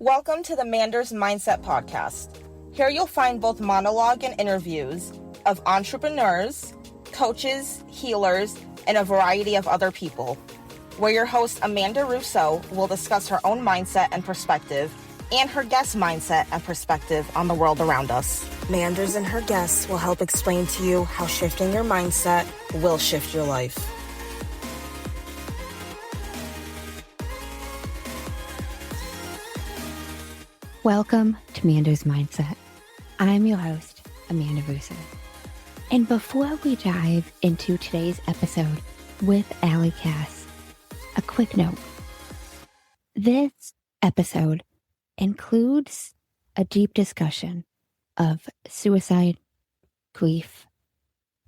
Welcome to the Manders Mindset podcast. Here you'll find both monologue and interviews of entrepreneurs, coaches, healers, and a variety of other people, where your host Amanda Russo will discuss her own mindset and perspective and her guest mindset and perspective on the world around us. Manders and her guests will help explain to you how shifting your mindset will shift your life. Welcome to Manders Mindset. I'm your host, Amanda Russo. And before we dive into today's episode with Allie Cass, a quick note. This episode includes a deep discussion of suicide, grief,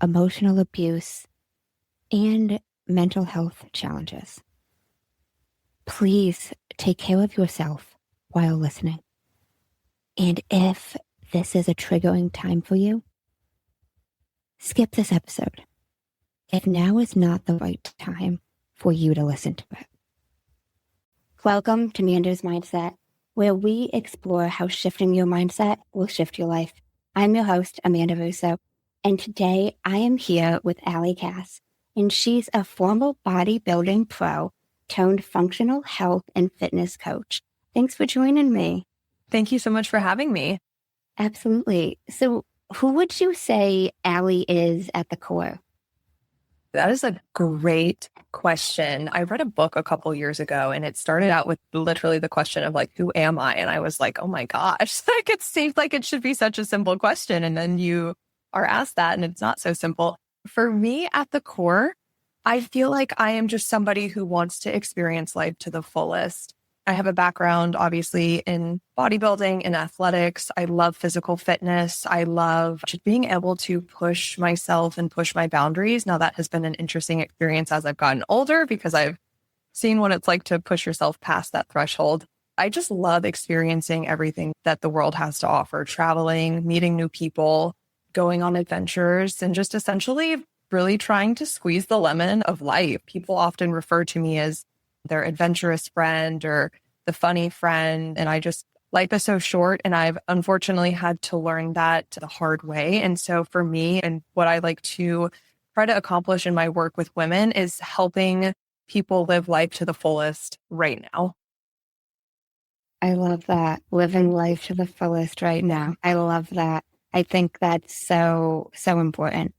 emotional abuse, and mental health challenges. Please take care of yourself while listening. And if this is a triggering time for you, skip this episode if now is not the right time for you to listen to it. Welcome to Manders Mindset, where we explore how shifting your mindset will shift your life. I'm your host, Amanda Russo, and today I am here with Allie Cass, and she's a former bodybuilding pro turned functional health and fitness coach. Thanks for joining me. Thank you so much for having me. Absolutely. So who would you say Allie is at the core? That is a great question. I read a book a couple years ago and it started out with literally the question of like, who am I? And I was like, oh my gosh, like it seems like it should be such a simple question. And then you are asked that and it's not so simple. For me at the core, I feel like I am just somebody who wants to experience life to the fullest. I have a background, obviously, in bodybuilding and athletics. I love physical fitness. I love just being able to push myself and push my boundaries. Now, that has been an interesting experience as I've gotten older because I've seen what it's like to push yourself past that threshold. I just love experiencing everything that the world has to offer, traveling, meeting new people, going on adventures, and just essentially really trying to squeeze the lemon of life. People often refer to me as their adventurous friend or the funny friend. And life is so short. And I've unfortunately had to learn that the hard way. And so for me and what I like to try to accomplish in my work with women is helping people live life to the fullest right now. I love that. Living life to the fullest right now. I love that. I think that's so important.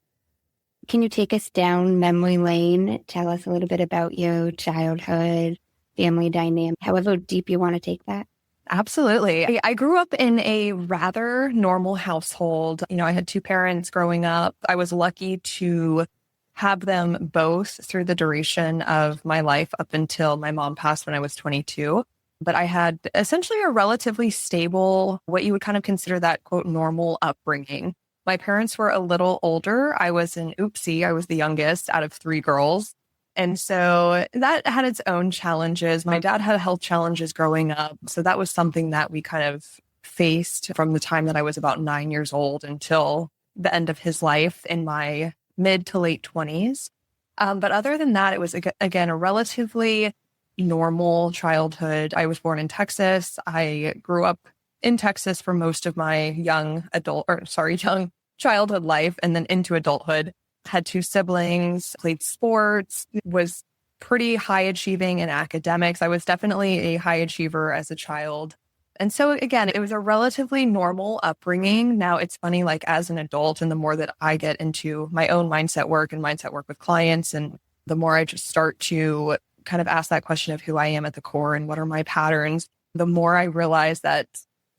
Can you take us down memory lane? Tell us a little bit about your childhood, family dynamic, however deep you want to take that. Absolutely. I grew up in a rather normal household. I had two parents growing up. I was lucky to have them both through the duration of my life up until my mom passed when I was 22. But I had essentially a relatively stable, what you would kind of consider that quote normal upbringing. My parents were a little older. I was an oopsie. I was the youngest out of three girls. And so that had its own challenges. My dad had health challenges growing up. So that was something that we kind of faced from the time that I was about 9 years old until the end of his life in my mid to late 20s. But other than that, it was, again, a relatively normal childhood. I was born in Texas. I grew up in Texas for most of my young childhood life and then into adulthood. Had two siblings, played sports, was pretty high achieving in academics. I was definitely a high achiever as a child. And so again, it was a relatively normal upbringing. Now it's funny, like as an adult and the more that I get into my own mindset work and mindset work with clients, and the more I just start to kind of ask that question of who I am at the core and what are my patterns, the more I realize that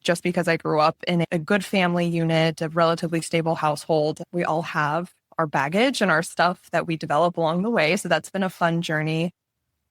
just because I grew up in a good family unit, a relatively stable household, we all have our baggage and our stuff that we develop along the way. So that's been a fun journey.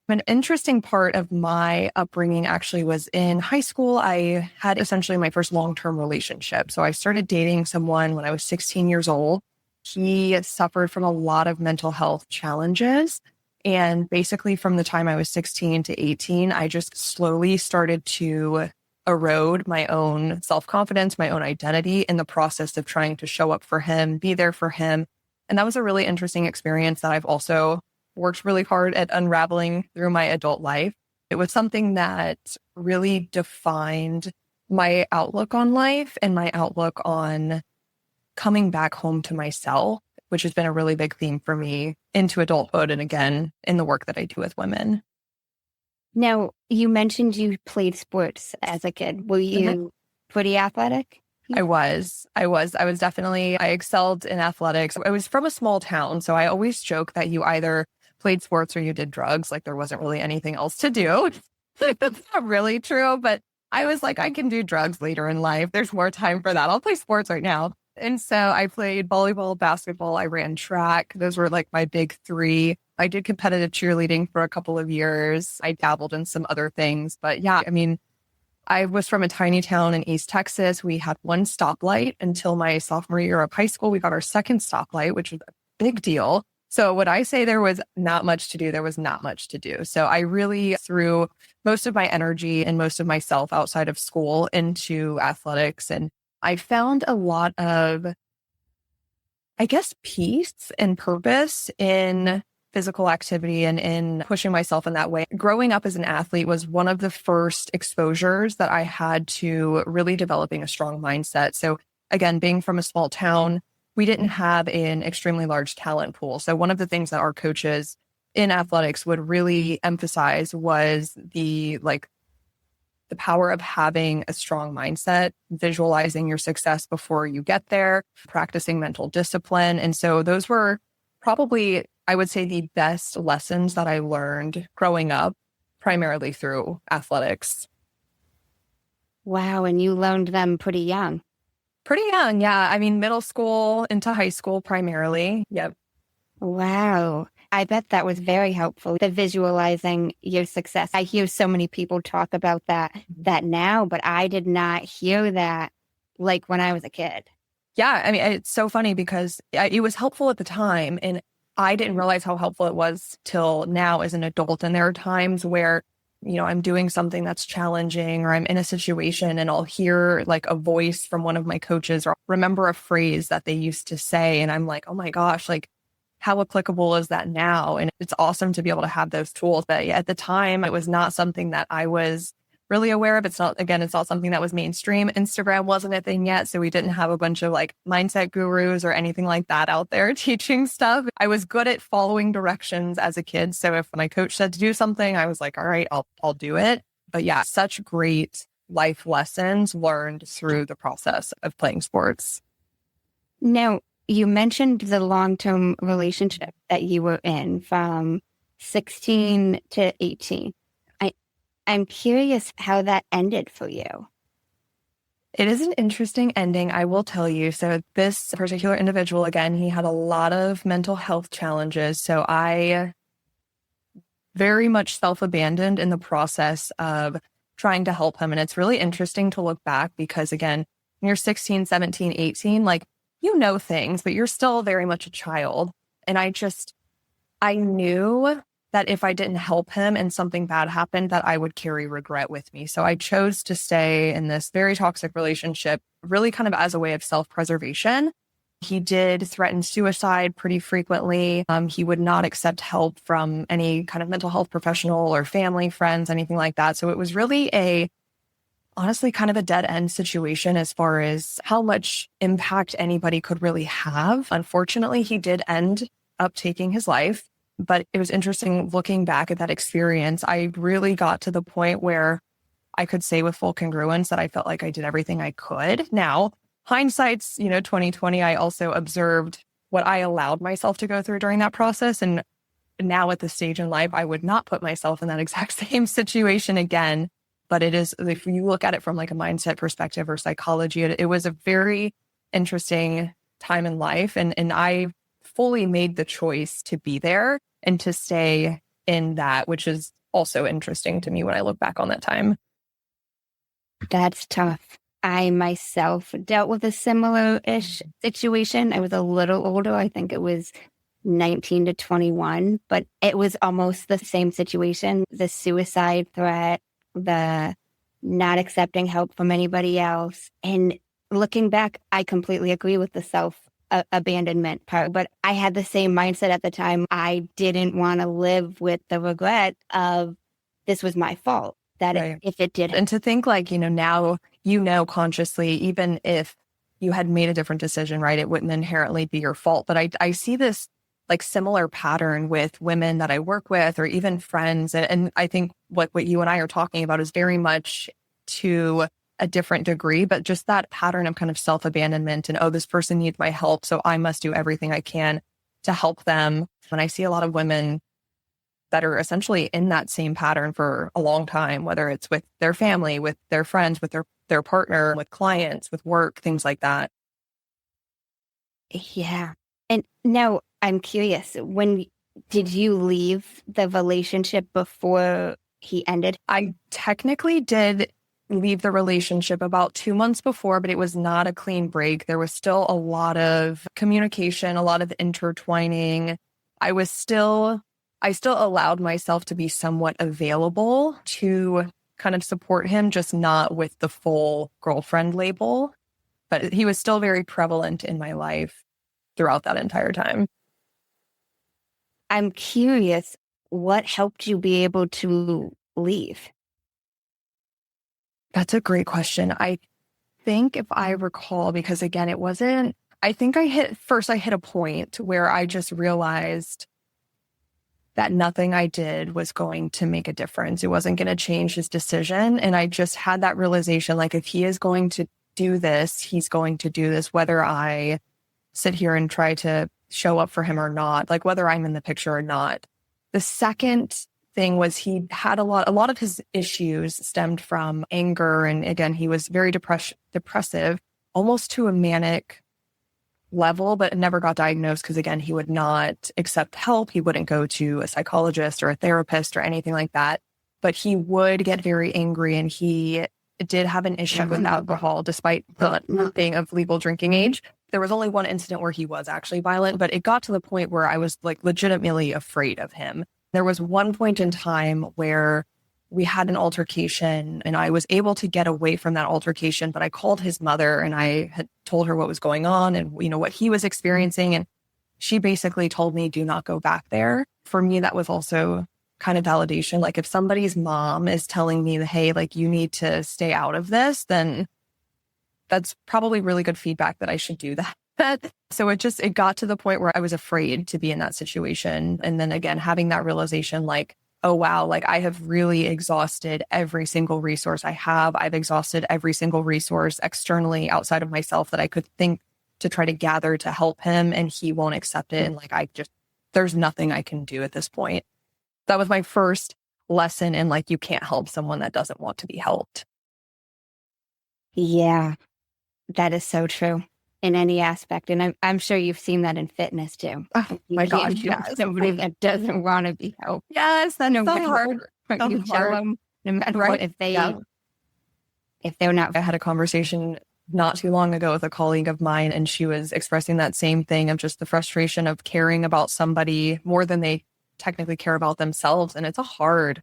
An interesting part of my upbringing actually was in high school. I had essentially my first long-term relationship. So I started dating someone when I was 16 years old. He suffered from a lot of mental health challenges. And basically from the time I was 16 to 18, I just slowly started to erode my own self-confidence, my own identity in the process of trying to show up for him, be there for him. And that was a really interesting experience that I've also worked really hard at unraveling through my adult life. It was something that really defined my outlook on life and my outlook on coming back home to myself, which has been a really big theme for me into adulthood and again, in the work that I do with women. Now, you mentioned you played sports as a kid. Were you pretty athletic? I was definitely, I excelled in athletics. I was from a small town. So I always joke that you either played sports or you did drugs. Like there wasn't really anything else to do. That's not really true, but I was like, I can do drugs later in life. There's more time for that. I'll play sports right now. And so I played volleyball, basketball, I ran track. Those were like my big three. I did competitive cheerleading for a couple of years. I dabbled in some other things, but yeah, I mean, I was from a tiny town in East Texas. We had one stoplight until my sophomore year of high school. We got our second stoplight, which was a big deal. So would I say there was not much to do? There was not much to do. So I really threw most of my energy and most of myself outside of school into athletics. And I found a lot of, I guess, peace and purpose in physical activity and in pushing myself in that way. Growing up as an athlete was one of the first exposures that I had to really developing a strong mindset. So again, being from a small town, we didn't have an extremely large talent pool. So one of the things that our coaches in athletics would really emphasize was the power of having a strong mindset, visualizing your success before you get there, practicing mental discipline. And so those were probably, I would say, the best lessons that I learned growing up, primarily through athletics. Wow. And you learned them pretty young. Pretty young, yeah. I mean, middle school into high school primarily. Yep. Wow. I bet that was very helpful, the visualizing your success. I hear so many people talk about that now, but I did not hear that like when I was a kid. Yeah, I mean, it's so funny because it was helpful at the time, and I didn't realize how helpful it was till now as an adult. And there are times where, I'm doing something that's challenging or I'm in a situation and I'll hear like a voice from one of my coaches or remember a phrase that they used to say. And I'm like, oh my gosh, like how applicable is that now? And it's awesome to be able to have those tools. But at the time, it was not something that I was really aware of. It's not something that was mainstream. Instagram wasn't a thing yet. So we didn't have a bunch of like mindset gurus or anything like that out there teaching stuff. I was good at following directions as a kid. So if my coach said to do something, I was like, all right, I'll do it. But yeah, such great life lessons learned through the process of playing sports. Now, you mentioned the long-term relationship that you were in from 16 to 18. I'm curious how that ended for you. It is an interesting ending, I will tell you. So this particular individual, again, he had a lot of mental health challenges. So I very much self-abandoned in the process of trying to help him. And it's really interesting to look back because, again, when you're 16, 17, 18, like, you know things, but you're still very much a child. And I knew that if I didn't help him and something bad happened, that I would carry regret with me. So I chose to stay in this very toxic relationship, really kind of as a way of self-preservation. He did threaten suicide pretty frequently. He would not accept help from any kind of mental health professional or family, friends, anything like that. So it was really honestly kind of a dead end situation as far as how much impact anybody could really have. Unfortunately, he did end up taking his life. But it was interesting looking back at that experience. I really got to the point where I could say with full congruence that I felt like I did everything I could. Now, hindsight's, 2020, I also observed what I allowed myself to go through during that process. And now at this stage in life, I would not put myself in that exact same situation again. But it is, if you look at it from like a mindset perspective or psychology, it was a very interesting time in life. And I fully made the choice to be there and to stay in that, which is also interesting to me when I look back on that time. That's tough. I myself dealt with a similar-ish situation. I was a little older. I think it was 19 to 21, but it was almost the same situation. The suicide threat, the not accepting help from anybody else. And looking back, I completely agree with the self-abandonment part, but I had the same mindset at the time. I didn't want to live with the regret of this was my fault, that Right. if it did. And to think like, now consciously, even if you had made a different decision, right, it wouldn't inherently be your fault. But I see this like similar pattern with women that I work with or even friends. And I think what you and I are talking about is very much to a different degree, but just that pattern of kind of self-abandonment and, oh, this person needs my help, so I must do everything I can to help them. And I see a lot of women that are essentially in that same pattern for a long time, whether it's with their family, with their friends, with their partner, with clients, with work, things like that. Yeah. And now I'm curious, when did you leave the relationship before he ended? I technically did leave the relationship about 2 months before, but it was not a clean break. There was still a lot of communication, a lot of intertwining. I still allowed myself to be somewhat available to kind of support him, just not with the full girlfriend label. But he was still very prevalent in my life throughout that entire time. I'm curious, what helped you be able to leave? That's a great question. I think if I recall, because again, I think I hit a point where I just realized that nothing I did was going to make a difference. It wasn't going to change his decision. And I just had that realization, like, if he is going to do this, he's going to do this, whether I sit here and try to show up for him or not, like whether I'm in the picture or not. The second thing was he had a lot of his issues stemmed from anger. And again, he was very depressive, almost to a manic level, but never got diagnosed because, again, he would not accept help. He wouldn't go to a psychologist or a therapist or anything like that. But he would get very angry, and he did have an issue with alcohol, despite not being of legal drinking age. There was only one incident where he was actually violent, but it got to the point where I was like legitimately afraid of him. There was one point in time where we had an altercation and I was able to get away from that altercation, but I called his mother and I had told her what was going on and, what he was experiencing. And she basically told me, do not go back there. For me, that was also kind of validation. Like, if somebody's mom is telling me, hey, like, you need to stay out of this, then that's probably really good feedback that I should do that. So it got to the point where I was afraid to be in that situation. And then again, having that realization, like, oh, wow, like, I have really exhausted every single resource I have. I've exhausted every single resource externally outside of myself that I could think to try to gather to help him, and he won't accept it. And like, there's nothing I can do at this point. That was my first lesson in, like, you can't help someone that doesn't want to be helped. Yeah, that is so true in any aspect. And I'm sure you've seen that in fitness too. Oh my gosh, yes. Somebody that doesn't want to be helped. Yes, that's No so matter hard. what you tell them, no matter what, if they're not. I had a conversation not too long ago with a colleague of mine, and she was expressing that same thing of just the frustration of caring about somebody more than they technically care about themselves. And it's a hard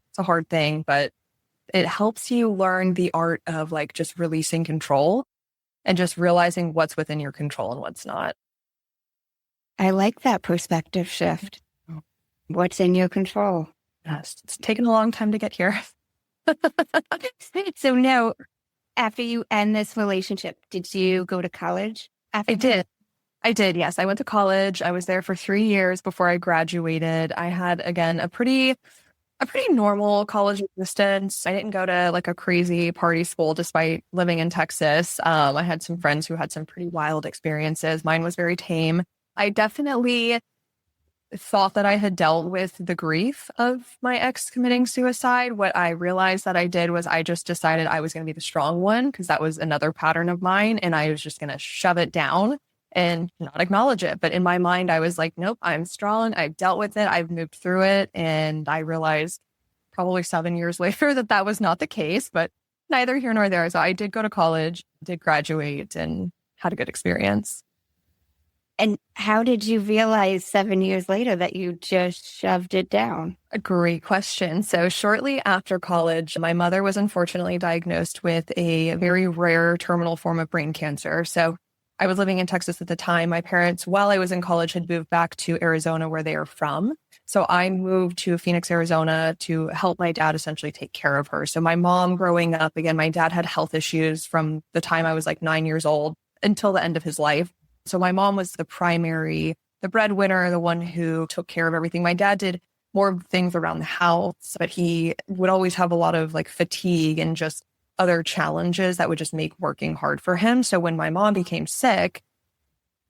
thing, but it helps you learn the art of, like, just releasing control and just realizing what's within your control and what's not. I like that perspective shift. What's in your control? Yes, it's taken a long time to get here. So now, after you end this relationship, did you go to college? I did. Yes. I went to college. I was there for 3 years before I graduated. I had, again, a pretty normal college existence. I didn't go to like a crazy party school despite living in Texas. I had some friends who had some pretty wild experiences. Mine was very tame. I definitely thought that I had dealt with the grief of my ex committing suicide. What I realized that I did was I just decided I was going to be the strong one, because that was another pattern of mine. And I was just going to shove it down and not acknowledge it. But in my mind, I was like, nope, I'm strong. I've dealt with it. I've moved through it. And I realized probably 7 years later that was not the case, but neither here nor there. So I did go to college, did graduate, and had a good experience. And how did you realize 7 years later that you just shoved it down? A great question. So shortly after college, my mother was unfortunately diagnosed with a very rare terminal form of brain cancer. So I was living in Texas at the time. My parents, while I was in college, had moved back to Arizona where they are from. So I moved to Phoenix, Arizona to help my dad essentially take care of her. So my mom growing up, again, my dad had health issues from the time I was like 9 years old until the end of his life. So my mom was the breadwinner, the one who took care of everything. My dad did more things around the house, but he would always have a lot of like fatigue and just other challenges that would just make working hard for him. So when my mom became sick,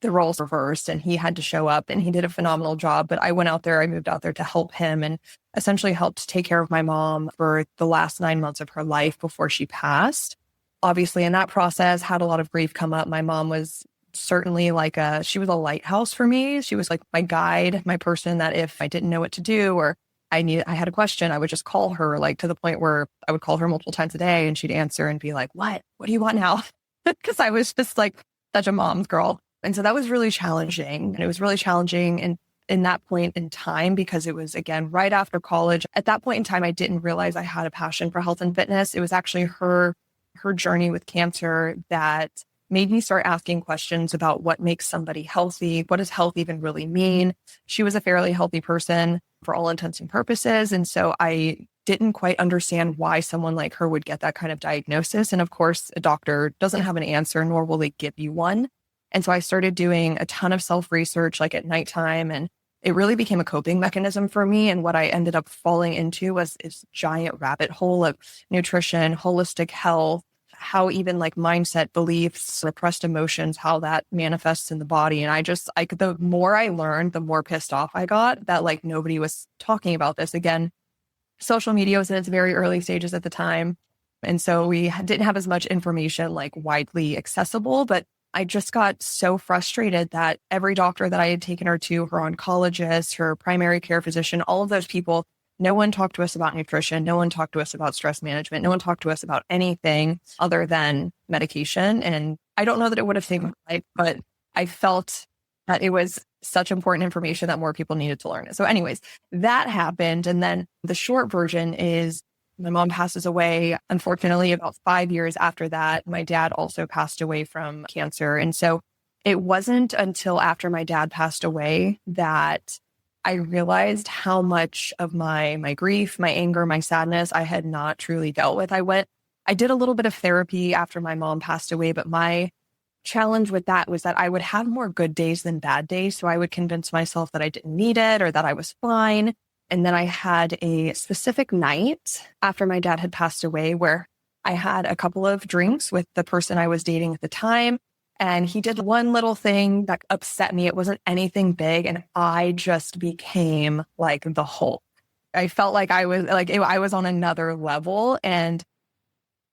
the roles reversed and he had to show up, and he did a phenomenal job. But I moved out there to help him and essentially helped take care of my mom for the last 9 months of her life before she passed. Obviously, in that process, had a lot of grief come up. My mom was certainly she was a lighthouse for me. She was like my guide, my person that if I didn't know what to do or I had a question, I would just call her, like to the point where I would call her multiple times a day and she'd answer and be like, what do you want now? Because I was just like such a mom's girl. And so that was really challenging. And it was really challenging in that point in time, because it was, again, right after college. At that point in time, I didn't realize I had a passion for health and fitness. It was actually her journey with cancer that made me start asking questions about what makes somebody healthy. What does health even really mean? She was a fairly healthy person for all intents and purposes. And so I didn't quite understand why someone like her would get that kind of diagnosis. And of course, a doctor doesn't have an answer, nor will they give you one. And so I started doing a ton of self-research, like at nighttime, and it really became a coping mechanism for me. And what I ended up falling into was this giant rabbit hole of nutrition, holistic health, how even like mindset, beliefs, repressed emotions, how that manifests in the body. And the more I learned, the more pissed off I got that like nobody was talking about this. Again, social media was in its very early stages at the time. And so we didn't have as much information like widely accessible, but I just got so frustrated that every doctor that I had taken her to, her oncologist, her primary care physician, all of those people, no one talked to us about nutrition. No one talked to us about stress management. No one talked to us about anything other than medication. And I don't know that it would have saved my life, but I felt that it was such important information that more people needed to learn it. So anyways, that happened. And then the short version is my mom passes away. Unfortunately, about 5 years after that, my dad also passed away from cancer. And so it wasn't until after my dad passed away that I realized how much of my grief, my anger, my sadness I had not truly dealt with. I did a little bit of therapy after my mom passed away, but my challenge with that was that I would have more good days than bad days. So I would convince myself that I didn't need it or that I was fine. And then I had a specific night after my dad had passed away where I had a couple of drinks with the person I was dating at the time. And he did one little thing that upset me. It wasn't anything big. And I just became like the Hulk. I felt like I was on another level. And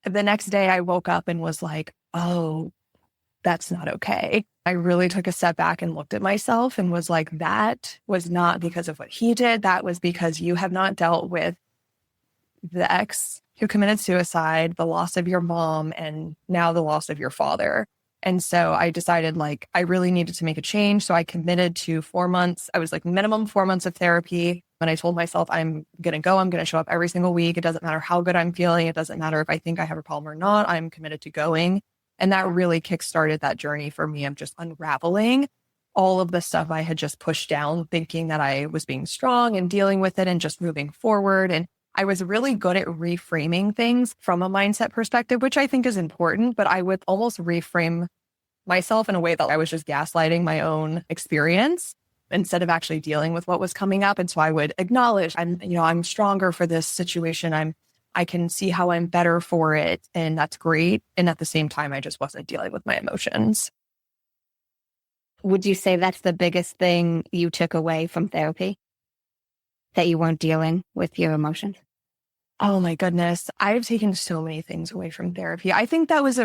the next day I woke up and was like, oh, that's not okay. I really took a step back and looked at myself and was like, that was not because of what he did. That was because you have not dealt with the ex who committed suicide, the loss of your mom, and now the loss of your father. And so I decided like I really needed to make a change. So I committed to 4 months. I was like minimum 4 months of therapy. And I told myself, I'm going to go. I'm going to show up every single week. It doesn't matter how good I'm feeling. It doesn't matter if I think I have a problem or not. I'm committed to going. And that really kickstarted that journey for me of just unraveling all of the stuff I had just pushed down, thinking that I was being strong and dealing with it and just moving forward. And I was really good at reframing things from a mindset perspective, which I think is important, but I would almost reframe myself in a way that I was just gaslighting my own experience instead of actually dealing with what was coming up. And so I would acknowledge I'm stronger for this situation. I can see how I'm better for it. And that's great. And at the same time, I just wasn't dealing with my emotions. Would you say that's the biggest thing you took away from therapy? That you weren't dealing with your emotions? Oh my goodness. I've taken so many things away from therapy. I think that was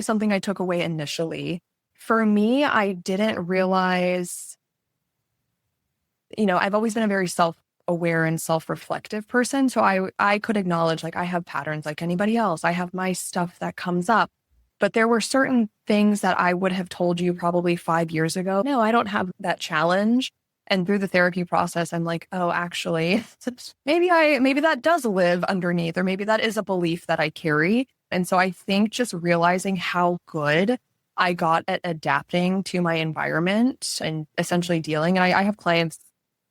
something I took away initially. For me, I didn't realize, I've always been a very self-aware and self-reflective person. So I could acknowledge like I have patterns like anybody else. I have my stuff that comes up. But there were certain things that I would have told you probably 5 years ago. No, I don't have that challenge. And through the therapy process, I'm like, oh, actually, maybe that does live underneath, or maybe that is a belief that I carry. And so I think just realizing how good I got at adapting to my environment and essentially dealing. And I have clients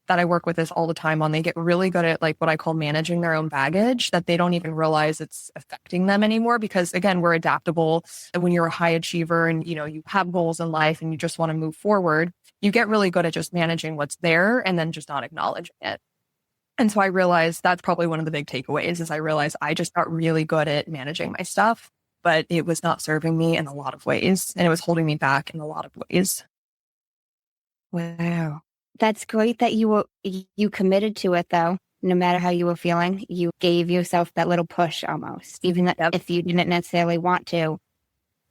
that I work with this all the time on. They get really good at like what I call managing their own baggage, that they don't even realize it's affecting them anymore. Because again, we're adaptable. And when you're a high achiever and, you have goals in life and you just want to move forward, you get really good at just managing what's there and then just not acknowledging it. And so I realized that's probably one of the big takeaways is I realized I just got really good at managing my stuff, but it was not serving me in a lot of ways. And it was holding me back in a lot of ways. Wow. That's great that you committed to it though. No matter how you were feeling, you gave yourself that little push almost. Even if you didn't necessarily want to,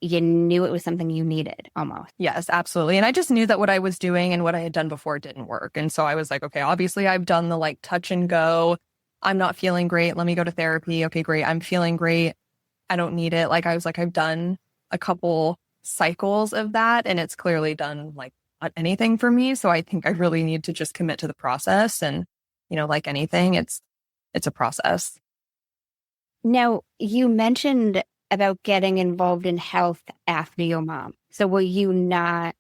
you knew it was something you needed almost. Yes, absolutely. And I just knew that what I was doing and what I had done before didn't work. And so I was like, okay, obviously I've done the like touch and go. I'm not feeling great. Let me go to therapy. Okay, great. I'm feeling great. I don't need it. Like I was like, I've done a couple cycles of that and it's clearly done like not anything for me. So I think I really need to just commit to the process. And, like anything, it's a process. Now, you mentioned about getting involved in health after your mom. So were you not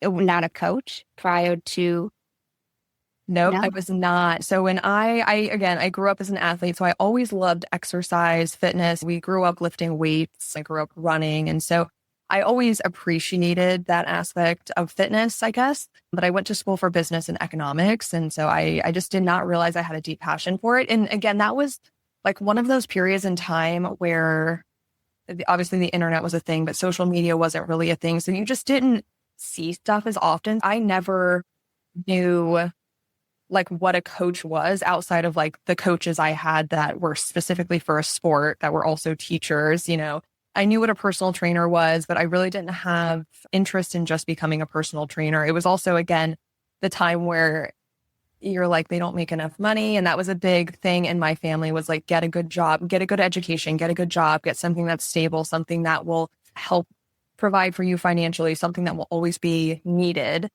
a coach prior to? Nope, No? I was not. So when I grew up as an athlete, so I always loved exercise, fitness. We grew up lifting weights. I grew up running. And so I always appreciated that aspect of fitness, I guess. But I went to school for business and economics. And so I just did not realize I had a deep passion for it. And again, that was like one of those periods in time where obviously the internet was a thing, but social media wasn't really a thing. So you just didn't see stuff as often. I never knew like what a coach was outside of like the coaches I had that were specifically for a sport that were also teachers. I knew what a personal trainer was, but I really didn't have interest in just becoming a personal trainer. It was also, again, the time where you're like, they don't make enough money. And that was a big thing in my family was like, get a good job, get a good education, get a good job, get something that's stable, something that will help provide for you financially, something that will always be needed.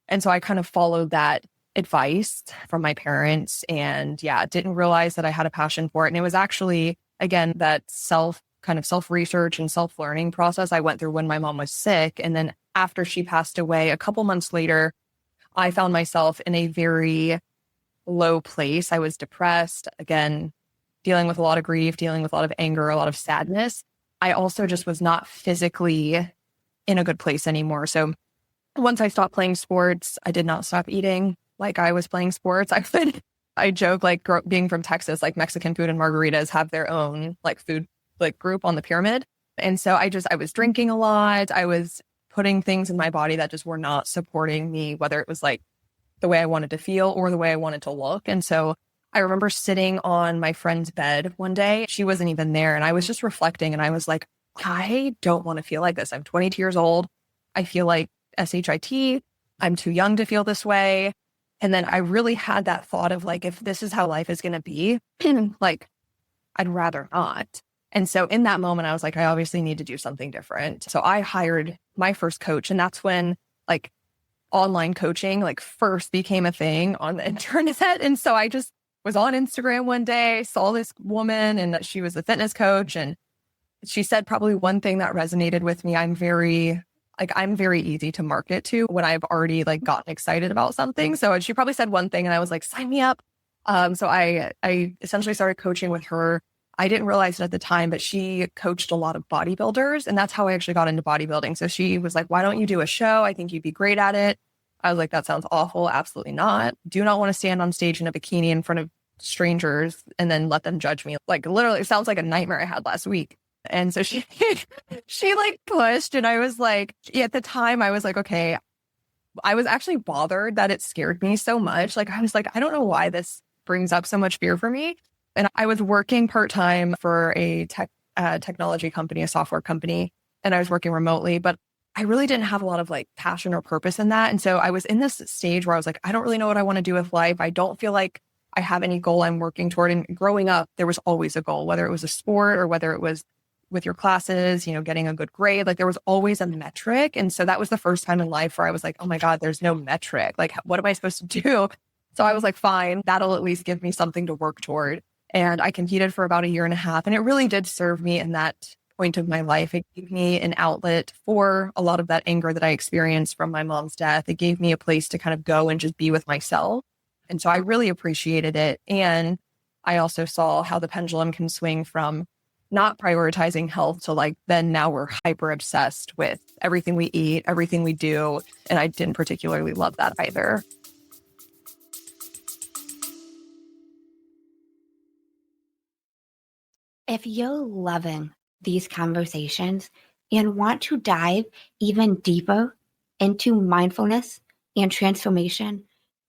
And so I kind of followed that advice from my parents and didn't realize that I had a passion for it. And it was actually, again, that self-research and self-learning process I went through when my mom was sick. And then after she passed away, a couple months later, I found myself in a very low place. I was depressed, again, dealing with a lot of grief, dealing with a lot of anger, a lot of sadness. I also just was not physically in a good place anymore. So once I stopped playing sports, I did not stop eating like I was playing sports. I joke like being from Texas, like Mexican food and margaritas have their own like food like group on the pyramid. And so I was drinking a lot. I was putting things in my body that just were not supporting me, whether it was like the way I wanted to feel or the way I wanted to look. And so I remember sitting on my friend's bed one day. She wasn't even there. And I was just reflecting and I was like, I don't want to feel like this. I'm 22 years old. I feel like SHIT. I'm too young to feel this way. And then I really had that thought of like, if this is how life is going to be, like, I'd rather not. And so in that moment, I was like, I obviously need to do something different. So I hired my first coach. And that's when like online coaching like first became a thing on the internet. And so I just was on Instagram one day, saw this woman and she was a fitness coach. And she said probably one thing that resonated with me. I'm very easy to market to when I've already like gotten excited about something. So she probably said one thing and I was like, sign me up. So I essentially started coaching with her. I didn't realize it at the time, but she coached a lot of bodybuilders. And that's how I actually got into bodybuilding. So she was like, why don't you do a show? I think you'd be great at it. I was like, that sounds awful. Absolutely not. Do not want to stand on stage in a bikini in front of strangers and then let them judge me. Like literally, it sounds like a nightmare I had last week. And so she like pushed and I was like, at the time I was like, okay, I was actually bothered that it scared me so much. Like, I was like, I don't know why this brings up so much fear for me. And I was working part-time for a technology company, a software company, and I was working remotely, but I really didn't have a lot of like passion or purpose in that. And so I was in this stage where I was like, I don't really know what I want to do with life. I don't feel like I have any goal I'm working toward. And growing up, there was always a goal, whether it was a sport or whether it was with your classes, getting a good grade, like there was always a metric. And so that was the first time in life where I was like, oh my God, there's no metric. Like, what am I supposed to do? So I was like, fine, that'll at least give me something to work toward. And I competed for about 1.5 years. And it really did serve me in that point of my life. It gave me an outlet for a lot of that anger that I experienced from my mom's death. It gave me a place to kind of go and just be with myself. And so I really appreciated it. And I also saw how the pendulum can swing from not prioritizing health to like, then now we're hyper obsessed with everything we eat, everything we do. And I didn't particularly love that either. If you're loving these conversations and want to dive even deeper into mindfulness and transformation,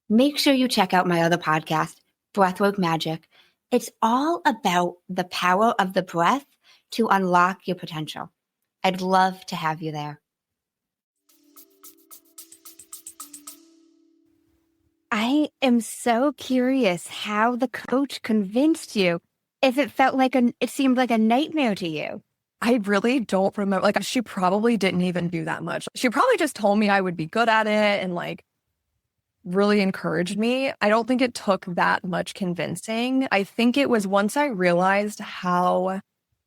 make sure you check out my other podcast, Breathwork Magic. It's all about the power of the breath to unlock your potential. I'd love to have you there. I am so curious how the coach convinced you. If it felt like it seemed like a nightmare to you. I really don't remember. Like, she probably didn't even do that much. She probably just told me I would be good at it and like really encouraged me. I don't think it took that much convincing. I think it was once I realized how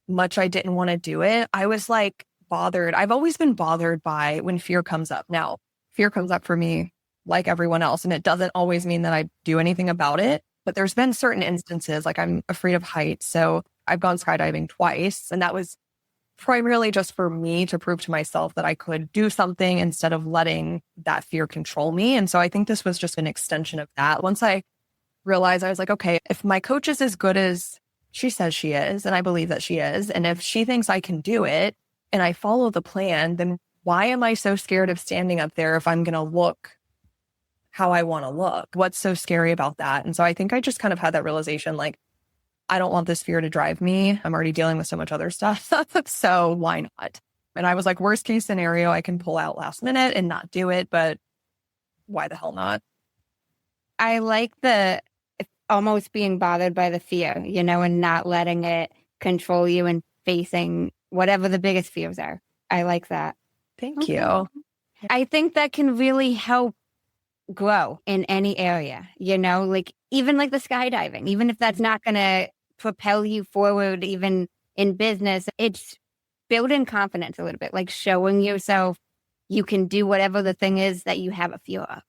much I didn't want to do it, I was like bothered. I've always been bothered by when fear comes up. Now, fear comes up for me like everyone else, and it doesn't always mean that I do anything about it. But there's been certain instances, like I'm afraid of heights. So I've gone skydiving twice. And that was primarily just for me to prove to myself that I could do something instead of letting that fear control me. And so I think this was just an extension of that. Once I realized, I was like, okay, if my coach is as good as she says she is, and I believe that she is, and if she thinks I can do it and I follow the plan, then why am I so scared of standing up there if I'm going to look how I want to look? What's so scary about that? And so I think I just kind of had that realization, like, I don't want this fear to drive me. I'm already dealing with so much other stuff. So why not? And I was like, worst case scenario, I can pull out last minute and not do it, but why the hell not? I like the almost being bothered by the fear, and not letting it control you and facing whatever the biggest fears are. I like that. Thank you. I think that can really help grow in any area, like even like the skydiving, even if that's not going to propel you forward, even in business, it's building confidence a little bit, like showing yourself you can do whatever the thing is that you have a fear of.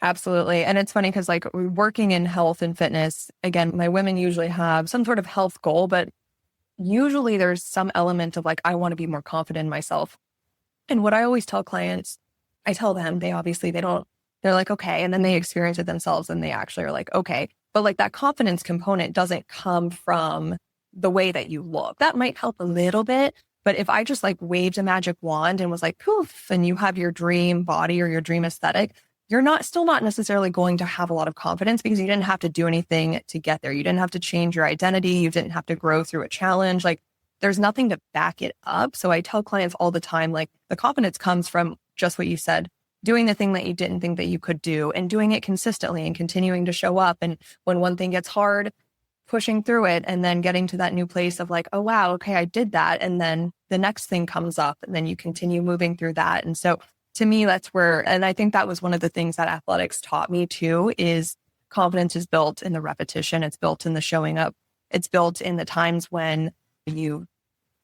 Absolutely. And it's funny because like working in health and fitness, again, my women usually have some sort of health goal, but usually there's some element of like, I want to be more confident in myself. And what I always tell clients, I tell them, they're like, okay. And then they experience it themselves and they actually are like, okay. But like that confidence component doesn't come from the way that you look. That might help a little bit. But if I just like waved a magic wand and was like, poof, and you have your dream body or your dream aesthetic, you're still not necessarily going to have a lot of confidence because you didn't have to do anything to get there. You didn't have to change your identity. You didn't have to grow through a challenge. Like there's nothing to back it up. So I tell clients all the time, like the confidence comes from just what you said, doing the thing that you didn't think that you could do and doing it consistently and continuing to show up. And when one thing gets hard, pushing through it and then getting to that new place of like, oh, wow, okay, I did that. And then the next thing comes up and then you continue moving through that. And so to me, that's where, and I think that was one of the things that athletics taught me too, is confidence is built in the repetition. It's built in the showing up. It's built in the times when you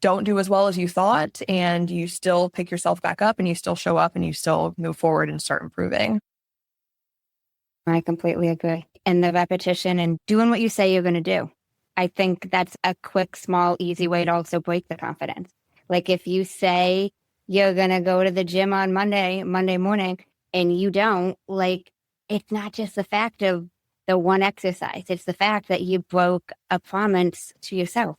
don't do as well as you thought and you still pick yourself back up and you still show up and you still move forward and start improving. I completely agree. And the repetition and doing what you say you're going to do. I think that's a quick, small, easy way to also break the confidence. Like if you say you're going to go to the gym on Monday morning, and you don't, like, it's not just the fact of the one exercise. It's the fact that you broke a promise to yourself.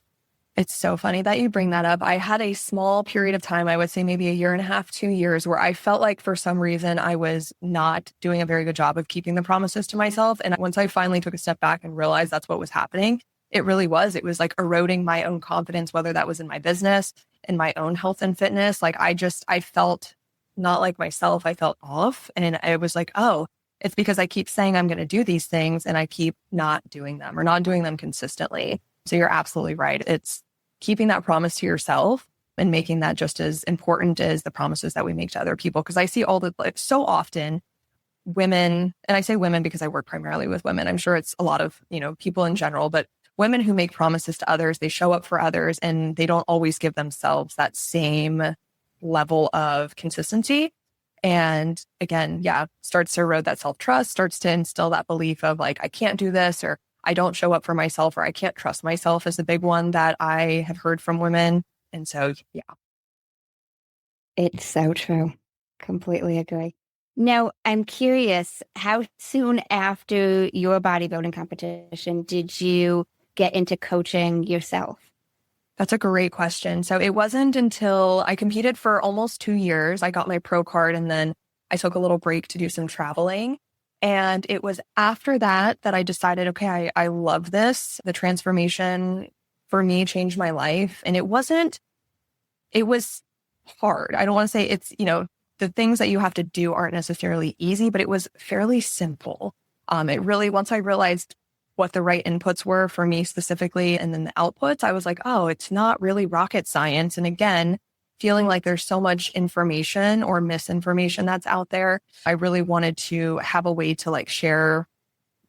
It's so funny that you bring that up. I had a small period of time, I would say maybe a year and a half, 2 years, where I felt like for some reason I was not doing a very good job of keeping the promises to myself. And once I finally took a step back and realized that's what was happening, it was like eroding my own confidence, whether that was in my business, in my own health and fitness. Like I felt not like myself. I felt off. And I was like, oh, it's because I keep saying I'm going to do these things and I keep not doing them or not doing them consistently. So you're absolutely right. It's keeping that promise to yourself and making that just as important as the promises that we make to other people. Because I see so often women, and I say women because I work primarily with women. I'm sure it's a lot of, people in general, but women who make promises to others, they show up for others, and they don't always give themselves that same level of consistency. And again, starts to erode that self-trust, starts to instill that belief of like, I can't do this, or I don't show up for myself, or I can't trust myself is the big one that I have heard from women. And so, yeah. It's so true. Completely agree. Now, I'm curious, how soon after your bodybuilding competition did you get into coaching yourself? That's a great question. So it wasn't until I competed for almost 2 years. I got my pro card, and then I took a little break to do some traveling. And it was after that that I decided, okay, I love this. The transformation for me changed my life. And it was hard. I don't want to say it's, the things that you have to do aren't necessarily easy, but it was fairly simple. It really, once I realized what the right inputs were for me specifically, and then the outputs, I was like, oh, it's not really rocket science. And again, feeling like there's so much information or misinformation that's out there, I really wanted to have a way to like share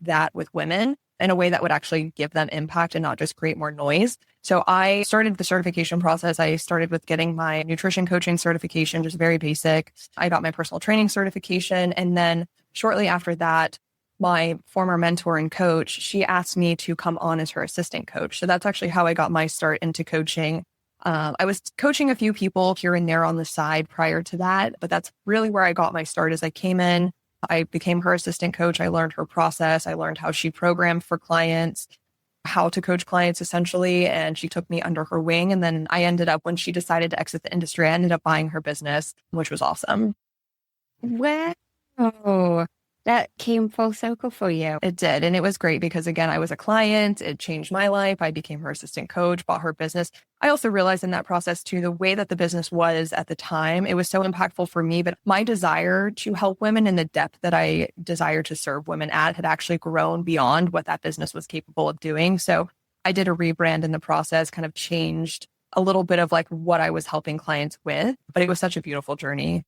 that with women in a way that would actually give them impact and not just create more noise. So I started the certification process. I started with getting my nutrition coaching certification, just very basic. I got my personal training certification. And then shortly after that, my former mentor and coach, she asked me to come on as her assistant coach. So that's actually how I got my start into coaching. I was coaching a few people here and there on the side prior to that, but that's really where I got my start. As I came in, I became her assistant coach. I learned her process. I learned how she programmed for clients, how to coach clients essentially. And she took me under her wing. And then I ended up, when she decided to exit the industry, I ended up buying her business, which was awesome. Wow. That came full circle for you. It did. And it was great because, again, I was a client. It changed my life. I became her assistant coach, bought her business. I also realized in that process, too, the way that the business was at the time, it was so impactful for me. But my desire to help women in the depth that I desire to serve women at had actually grown beyond what that business was capable of doing. So I did a rebrand in the process, kind of changed a little bit of like what I was helping clients with. But it was such a beautiful journey.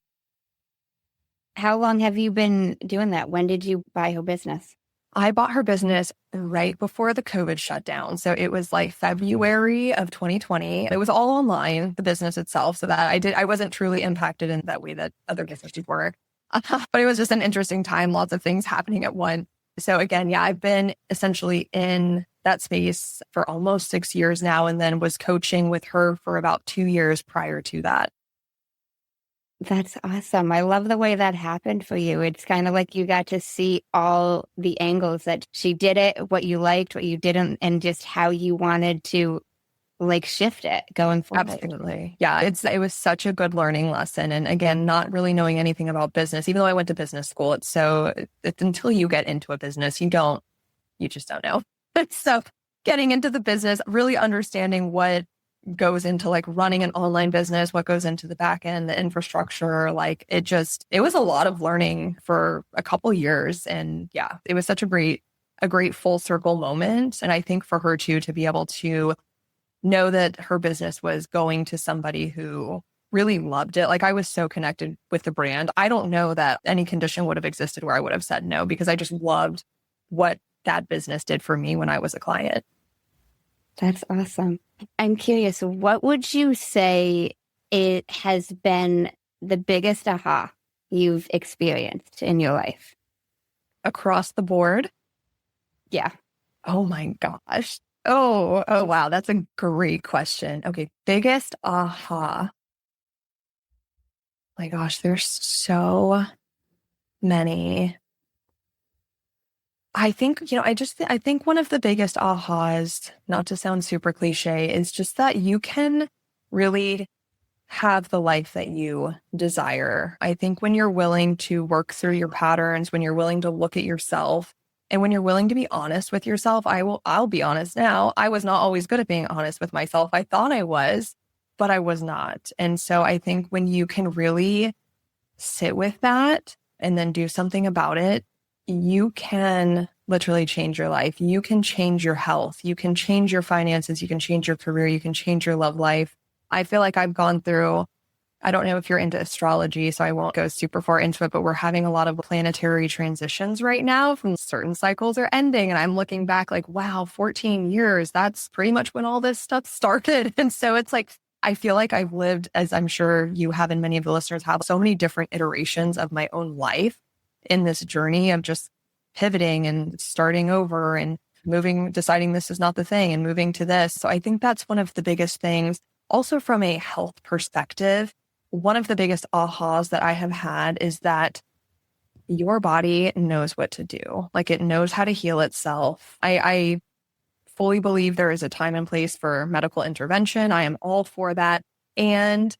How long have you been doing that? When did you buy her business? I bought her business right before the COVID shutdown. So it was like February of 2020. It was all online, the business itself. So that I wasn't truly impacted in that way that other businesses were. But it was just an interesting time, lots of things happening at once. So again, I've been essentially in that space for almost 6 years now, and then was coaching with her for about 2 years prior to that. That's awesome. I love the way that happened for you. It's kind of like you got to see all the angles that she did it, what you liked, what you didn't, and just how you wanted to like shift it going forward. Absolutely. Yeah. It was such a good learning lesson. And again, not really knowing anything about business, even though I went to business school, it's until you get into a business, you just don't know. So getting into the business, really understanding what goes into like running an online business, what goes into the back end, the infrastructure, like it was a lot of learning for a couple years. And yeah, it was such a great full circle moment. And I think for her too, to be able to know that her business was going to somebody who really loved it. Like I was so connected with the brand. I don't know that any condition would have existed where I would have said no, because I just loved what that business did for me when I was a client. That's awesome. I'm curious, what would you say it has been the biggest aha you've experienced in your life? Across the board? Yeah. Oh my gosh. Oh, wow. That's a great question. Okay. Biggest aha. My gosh, there's so many. I think, I think one of the biggest ahas, not to sound super cliche, is just that you can really have the life that you desire. I think when you're willing to work through your patterns, when you're willing to look at yourself, and when you're willing to be honest with yourself, I'll be honest now. I was not always good at being honest with myself. I thought I was, but I was not. And so I think when you can really sit with that and then do something about it, you can literally change your life. You can change your health. You can change your finances. You can change your career. You can change your love life. I feel like I've gone through I don't know if you're into astrology, so I won't go super far into it, but we're having a lot of planetary transitions right now from certain cycles are ending. And I'm looking back like, wow, 14 years, that's pretty much when all this stuff started. And so it's like, I feel like I've lived, as I'm sure you have and many of the listeners have, so many different iterations of my own life in this journey of just pivoting and starting over and moving, deciding this is not the thing and moving to this. So I think that's one of the biggest things. Also from a health perspective, one of the biggest ahas that I have had is that your body knows what to do. Like it knows how to heal itself. I fully believe there is a time and place for medical intervention. I am all for that. And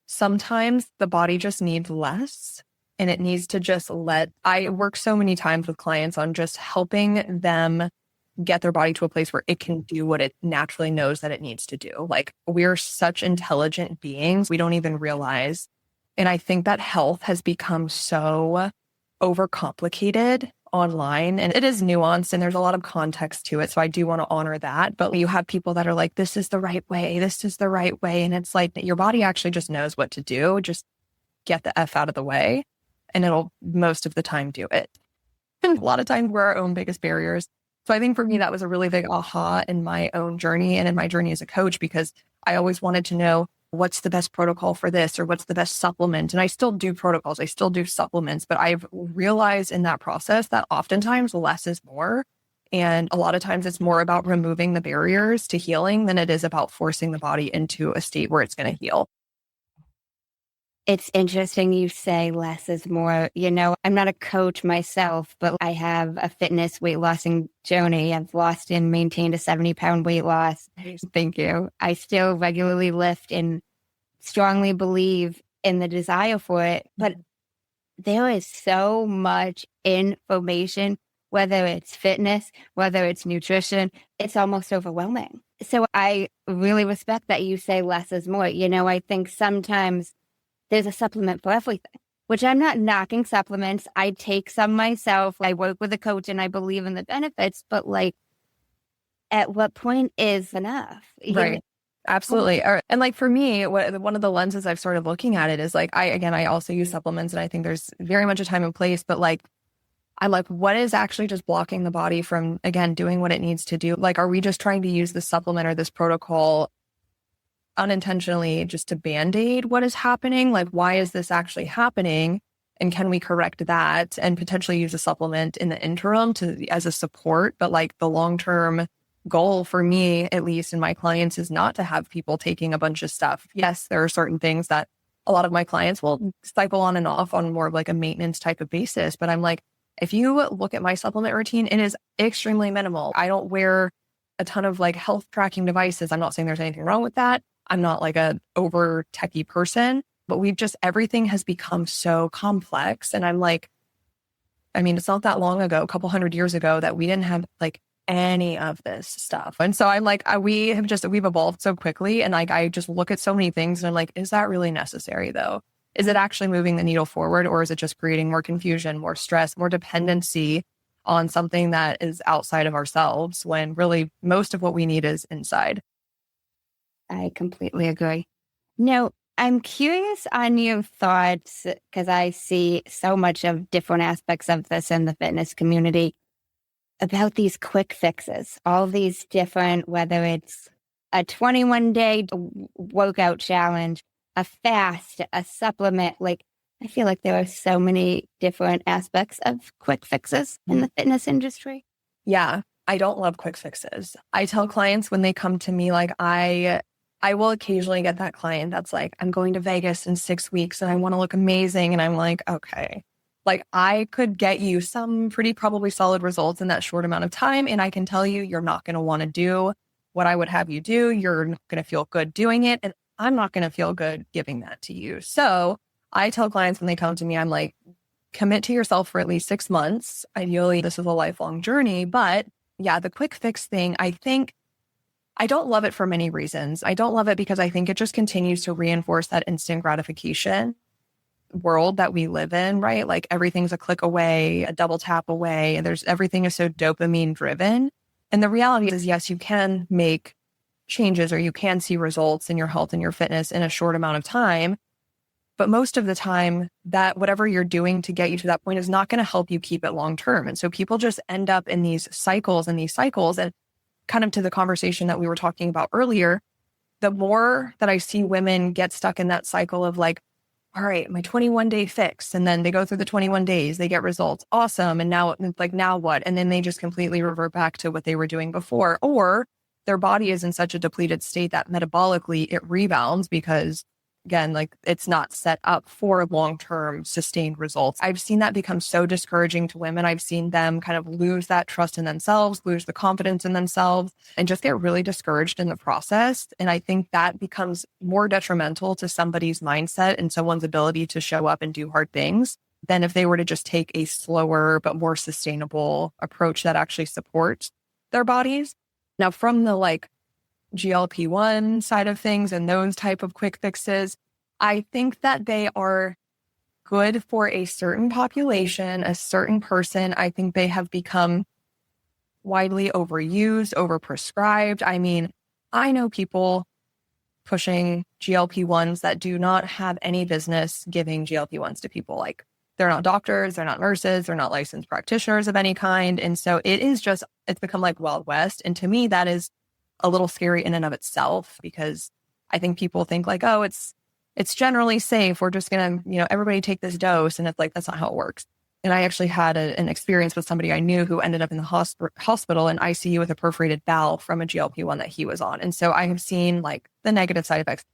sometimes the body just needs less and it needs to just I work so many times with clients on just helping them get their body to a place where it can do what it naturally knows that it needs to do. Like we're such intelligent beings, we don't even realize. And I think that health has become so overcomplicated online and it is nuanced and there's a lot of context to it. So I do want to honor that. But you have people that are like, this is the right way. This is the right way. And it's like your body actually just knows what to do. Just get the F out of the way and it'll most of the time do it. And a lot of times we're our own biggest barriers. So I think for me, that was a really big aha in my own journey and in my journey as a coach, because I always wanted to know what's the best protocol for this or what's the best supplement. And I still do protocols, I still do supplements, but I've realized in that process that oftentimes less is more. And a lot of times it's more about removing the barriers to healing than it is about forcing the body into a state where it's going to heal. It's interesting you say less is more. You know, I'm not a coach myself, but I have a fitness weight lossing journey. I've lost and maintained a 70-pound weight loss. Thank you. I still regularly lift and strongly believe in the desire for it. But there is so much information, whether it's fitness, whether it's nutrition, it's almost overwhelming. So I really respect that you say less is more. You know, I think sometimes there's a supplement for everything, which I'm not knocking supplements. I take some myself. I work with a coach and I believe in the benefits, but like, at what point is enough? Right. Absolutely. And like for me, one of the lenses I've started looking at it is like, I also use supplements and I think there's very much a time and place, but like, I'm like, what is actually just blocking the body from, again, doing what it needs to do? Like, are we just trying to use this supplement or this protocol unintentionally just to band-aid what is happening? Like, why is this actually happening? And can we correct that and potentially use a supplement in the interim as a support? But like the long-term goal for me, at least in my clients, is not to have people taking a bunch of stuff. Yes, there are certain things that a lot of my clients will cycle on and off on more of like a maintenance type of basis. But I'm like, if you look at my supplement routine, it is extremely minimal. I don't wear a ton of like health tracking devices. I'm not saying there's anything wrong with that. I'm not like a over techie person, but everything has become so complex. And I'm like, I mean, it's not that long ago, a couple 100 years ago, that we didn't have like any of this stuff. And so I'm like, we've evolved so quickly. And like, I just look at so many things and I'm like, is that really necessary though? Is it actually moving the needle forward, or is it just creating more confusion, more stress, more dependency on something that is outside of ourselves, when really most of what we need is inside? I completely agree. Now, I'm curious on your thoughts, because I see so much of different aspects of this in the fitness community, about these quick fixes, all these different, whether it's a 21-day workout challenge, a fast, a supplement. Like, I feel like there are so many different aspects of quick fixes in the fitness industry. Yeah, I don't love quick fixes. I tell clients when they come to me, like I will occasionally get that client that's like, I'm going to Vegas in 6 weeks and I want to look amazing. And I'm like, okay, like I could get you some pretty probably solid results in that short amount of time. And I can tell you, you're not going to want to do what I would have you do. You're not going to feel good doing it. And I'm not going to feel good giving that to you. So I tell clients when they come to me, I'm like, commit to yourself for at least 6 months. Ideally, this is a lifelong journey. But yeah, the quick fix thing, I think I don't love it for many reasons. I don't love it because I think it just continues to reinforce that instant gratification world that we live in, right? Like everything's a click away, a double tap away, and everything is so dopamine driven. And the reality is, yes, you can make changes, or you can see results in your health and your fitness in a short amount of time. But most of the time, that whatever you're doing to get you to that point is not going to help you keep it long term. And so people just end up in these cycles. And kind of to the conversation that we were talking about earlier, the more that I see women get stuck in that cycle of like, all right, my 21-day fix. And then they go through the 21 days, they get results. Awesome. And now it's like, now what? And then they just completely revert back to what they were doing before. Or their body is in such a depleted state that metabolically it rebounds because, again, like it's not set up for long-term sustained results. I've seen that become so discouraging to women. I've seen them kind of lose that trust in themselves, lose the confidence in themselves, and just get really discouraged in the process. And I think that becomes more detrimental to somebody's mindset and someone's ability to show up and do hard things than if they were to just take a slower but more sustainable approach that actually supports their bodies. Now, from the like GLP-1 side of things and those type of quick fixes, I think that they are good for a certain population, a certain person. I think they have become widely overused, overprescribed. I mean, I know people pushing GLP-1s that do not have any business giving GLP-1s to people. Like, they're not doctors, they're not nurses, they're not licensed practitioners of any kind. And so it's become like Wild West. And to me, that is a little scary in and of itself, because I think people think like, oh, it's generally safe. We're just going to, everybody take this dose. And it's like, that's not how it works. And I actually had an experience with somebody I knew who ended up in the hospital in ICU with a perforated valve from a GLP-1 that he was on. And so I have seen like the negative side effects.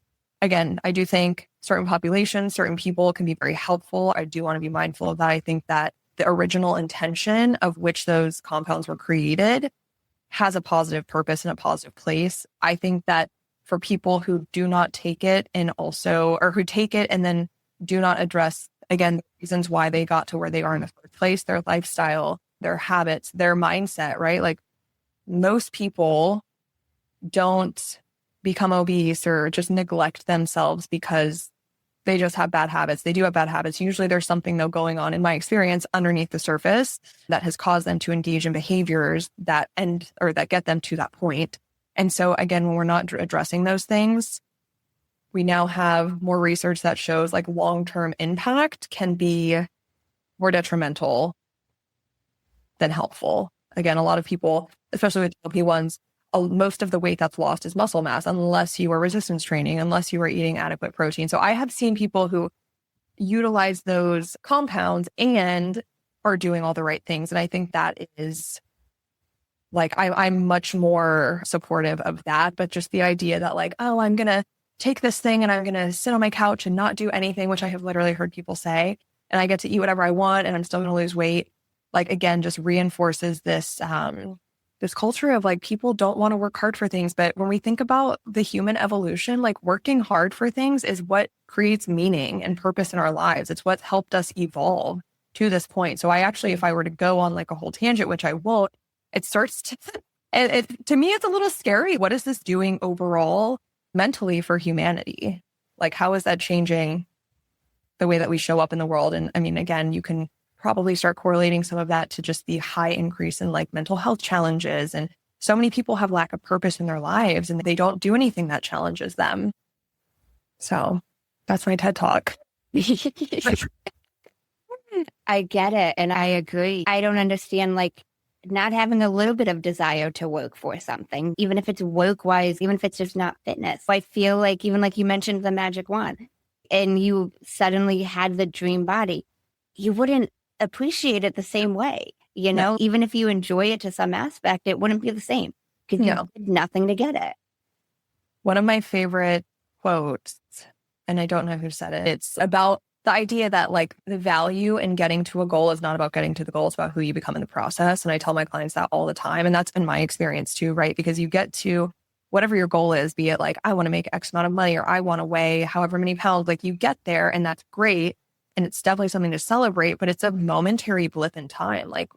Again, I do think certain populations, certain people can be very helpful. I do want to be mindful of that. I think that the original intention of which those compounds were created has a positive purpose and a positive place. I think that for people who do not take it or who take it and then do not address, again, the reasons why they got to where they are in the first place, their lifestyle, their habits, their mindset, right? Like, most people don't become obese or just neglect themselves because they just have bad habits. They do have bad habits. Usually there's something though going on, in my experience, underneath the surface that has caused them to engage in behaviors that get them to that point. And so again, when we're not addressing those things, we now have more research that shows like long-term impact can be more detrimental than helpful. Again, a lot of people, especially with GLP-1s, most of the weight that's lost is muscle mass, unless you are resistance training, unless you are eating adequate protein. So I have seen people who utilize those compounds and are doing all the right things. And I think that is like, I'm much more supportive of that. But just the idea that like, oh, I'm going to take this thing and I'm going to sit on my couch and not do anything, which I have literally heard people say, and I get to eat whatever I want and I'm still going to lose weight. Like, again, just reinforces this culture of like, people don't want to work hard for things. But when we think about the human evolution, like working hard for things is what creates meaning and purpose in our lives. It's what's helped us evolve to this point. So I actually, if I were to go on like a whole tangent, which I won't, it starts to me, it's a little scary. What is this doing overall mentally for humanity? Like, how is that changing the way that we show up in the world? And I mean, again, you can probably start correlating some of that to just the high increase in like mental health challenges. And so many people have lack of purpose in their lives and they don't do anything that challenges them. So that's my TED Talk. I get it. And I agree. I don't understand like not having a little bit of desire to work for something, even if it's work wise, even if it's just not fitness. I feel like, even like you mentioned the magic wand and you suddenly had the dream body, you wouldn't appreciate it the same way. Even if you enjoy it to some aspect, it wouldn't be the same because you did nothing to get it. One of my favorite quotes, and I don't know who said it, it's about the idea that like the value in getting to a goal is not about getting to the goal, it's about who you become in the process. And I tell my clients that all the time. And that's been my experience too, right? Because you get to whatever your goal is, be it like, I want to make X amount of money or I want to weigh however many pounds, like you get there and that's great. And it's definitely something to celebrate, but it's a momentary blip in time. Like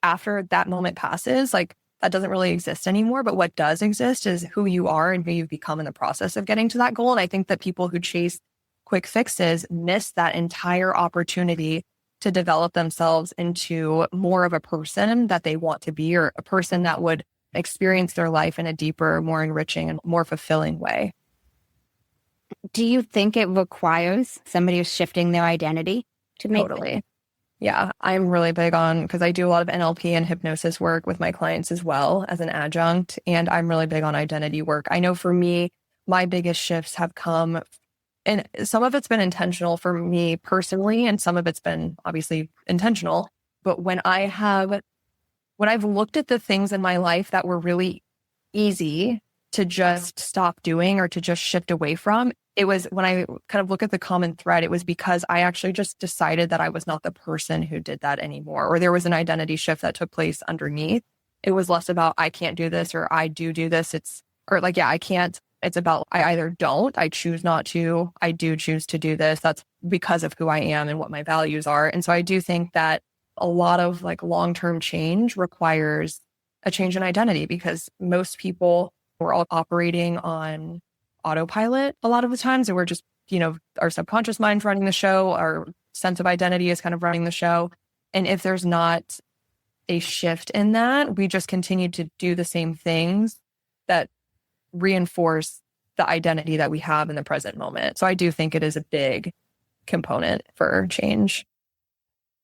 after that moment passes, like that doesn't really exist anymore. But what does exist is who you are and who you've become in the process of getting to that goal. And I think that people who chase quick fixes miss that entire opportunity to develop themselves into more of a person that they want to be, or a person that would experience their life in a deeper, more enriching and more fulfilling way. Do you think it requires somebody who's shifting their identity to make Totally. Yeah, I'm really big on, because I do a lot of NLP and hypnosis work with my clients as well as an adjunct, and I'm really big on identity work. I know for me, my biggest shifts have come, and some of it's been intentional for me personally, and some of it's been obviously intentional. But when I've looked at the things in my life that were really easy to just stop doing or to just shift away from, it was when I kind of look at the common thread, it was because I actually just decided that I was not the person who did that anymore, or there was an identity shift that took place underneath. It was less about I can't do this or I do this. I can't. It's about I either don't, I choose not to, I do choose to do this. That's because of who I am and what my values are. And so I do think that a lot of like long-term change requires a change in identity, because most people, we're all operating on autopilot a lot of the times, and we're just, our subconscious mind's running the show, our sense of identity is kind of running the show. And if there's not a shift in that, we just continue to do the same things that reinforce the identity that we have in the present moment. So I do think it is a big component for change.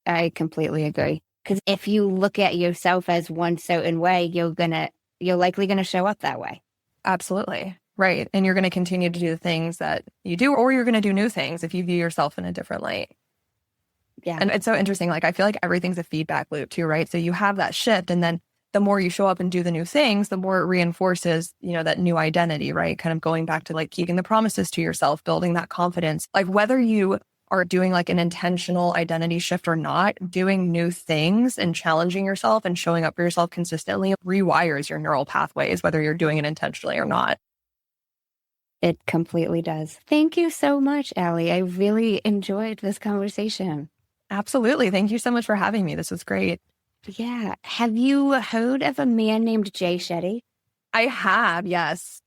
I completely agree. Because if you look at yourself as one certain way, you're likely going to show up that way. Absolutely. Right. And you're going to continue to do the things that you do, or you're going to do new things if you view yourself in a different light. Yeah. And it's so interesting. Like, I feel like everything's a feedback loop too, right? So you have that shift, and then the more you show up and do the new things, the more it reinforces, that new identity, right? Kind of going back to like keeping the promises to yourself, building that confidence. Like whether you are doing like an intentional identity shift or not, doing new things and challenging yourself and showing up for yourself consistently rewires your neural pathways, whether you're doing it intentionally or not. It completely does. Thank you so much, Allie. I really enjoyed this conversation. Absolutely. Thank you so much for having me. This was great. Yeah. Have you heard of a man named Jay Shetty? I have, yes.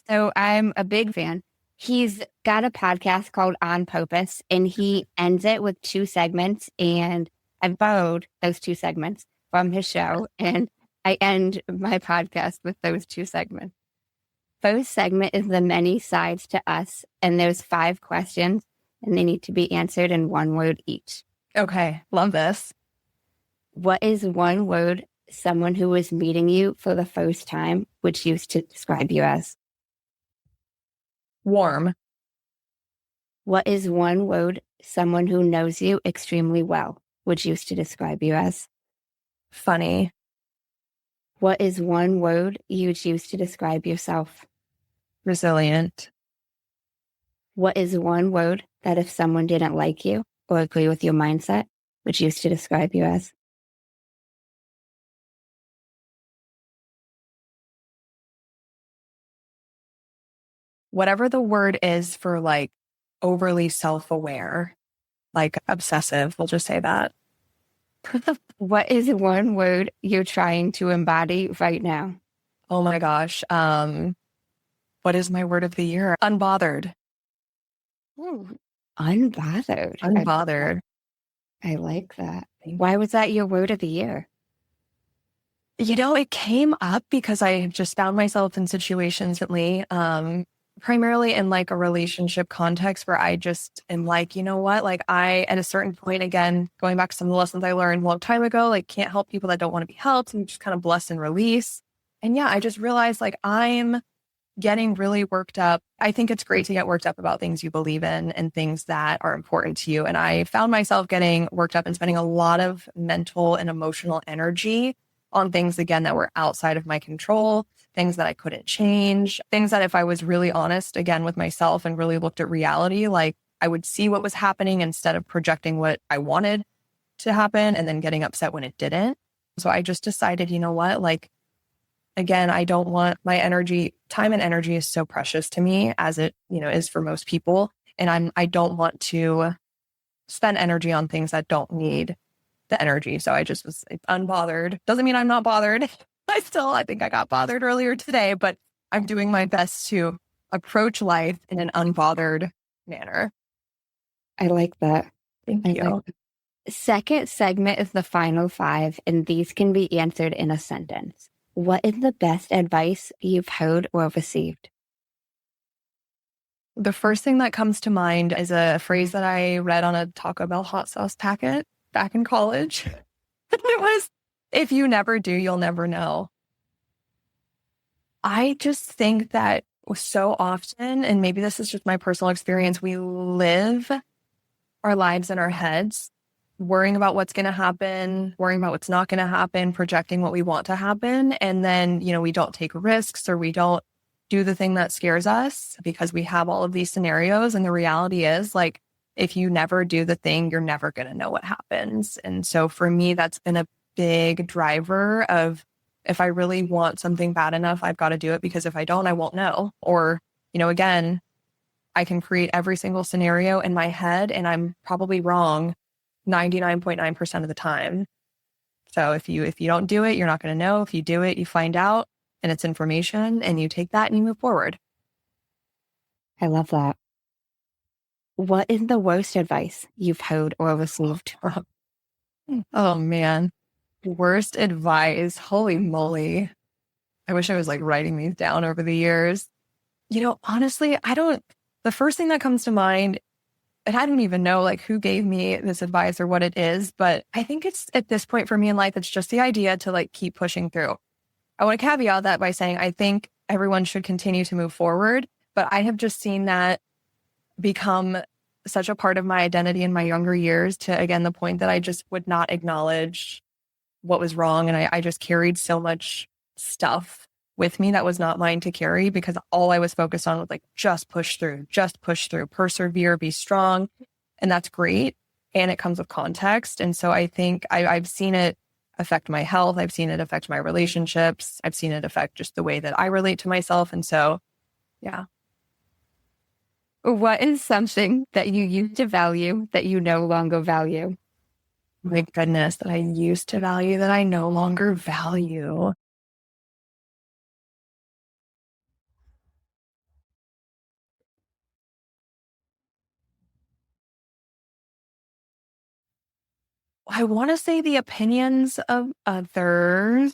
So I'm a big fan. He's got a podcast called On Purpose, and he ends it with 2 segments, and I've borrowed those 2 segments from his show, and I end my podcast with those 2 segments. First segment is the many sides to us, and there's 5 questions, and they need to be answered in 1 word each. Okay, love this. What is 1 word someone who was meeting you for the first time would use to describe you as? Warm. What is 1 word someone who knows you extremely well would use to describe you as? Funny. What is 1 word you'd use to describe yourself? Resilient. What is 1 word that if someone didn't like you or agree with your mindset would use to describe you as? Whatever the word is for like overly self-aware, like obsessive, we'll just say that. What is 1 word you're trying to embody right now? Oh my gosh. What is my word of the year? Unbothered. Ooh, unbothered. Unbothered. I like that. Why was that your word of the year? It came up because I have just found myself in situations recently, primarily in like a relationship context where I just am like, you know what? Like I, at a certain point, again, going back to some of the lessons I learned a long time ago, like can't help people that don't want to be helped, and just kind of bless and release. And yeah, I just realized like I'm getting really worked up. I think it's great to get worked up about things you believe in and things that are important to you. And I found myself getting worked up and spending a lot of mental and emotional energy on things, again, that were outside of my control, things that I couldn't change, things that if I was really honest, again, with myself and really looked at reality, like I would see what was happening instead of projecting what I wanted to happen and then getting upset when it didn't. So I just decided, you know what, like, again, I don't want my energy, time and energy is so precious to me as it, is for most people. And I don't want to spend energy on things that don't need the energy. So I just was unbothered. Doesn't mean I'm not bothered. I think I got bothered earlier today, but I'm doing my best to approach life in an unbothered manner. I like that. Thank you. Second segment is the final 5, and these can be answered in a sentence. What is the best advice you've heard or received? The first thing that comes to mind is a phrase that I read on a Taco Bell hot sauce packet back in college. It was, if you never do, you'll never know. I just think that so often, and maybe this is just my personal experience, we live our lives in our heads, worrying about what's going to happen, worrying about what's not going to happen, projecting what we want to happen. And then, we don't take risks or we don't do the thing that scares us because we have all of these scenarios. And the reality is, like, if you never do the thing, you're never going to know what happens. And so for me, that's been a big driver of, if I really want something bad enough, I've got to do it, because if I don't, I won't know. Or, again, I can create every single scenario in my head and I'm probably wrong 99.9% of the time. So if you don't do it, you're not going to know. If you do it, you find out, and it's information, and you take that and you move forward. I love that. What is the worst advice you've heard or received? Oh man. Worst advice. Holy moly. I wish I was like writing these down over the years. Honestly, the first thing that comes to mind, and I don't even know like who gave me this advice or what it is, but I think it's at this point for me in life, it's just the idea to like keep pushing through. I want to caveat that by saying, I think everyone should continue to move forward, but I have just seen that become such a part of my identity in my younger years, to, again, the point that I just would not acknowledge what was wrong. And I just carried so much stuff with me that was not mine to carry, because all I was focused on was like, just push through, persevere, be strong. And that's great. And it comes with context. And so I think I've seen it affect my health. I've seen it affect my relationships. I've seen it affect just the way that I relate to myself. And so, yeah. What is something that you used to value that you no longer value? My goodness, that I used to value that I no longer value. I want to say the opinions of others,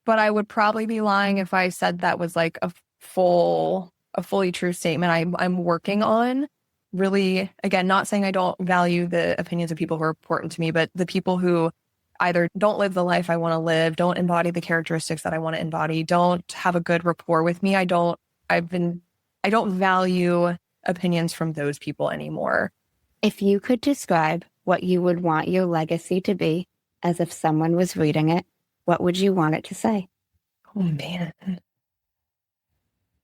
but I would probably be lying if I said that was like a fully true statement. I'm working on really, again, not saying I don't value the opinions of people who are important to me, but the people who either don't live the life I want to live, don't embody the characteristics that I want to embody, don't have a good rapport with me. I don't value opinions from those people anymore. If you could describe what you would want your legacy to be, as if someone was reading it, what would you want it to say? Oh, man.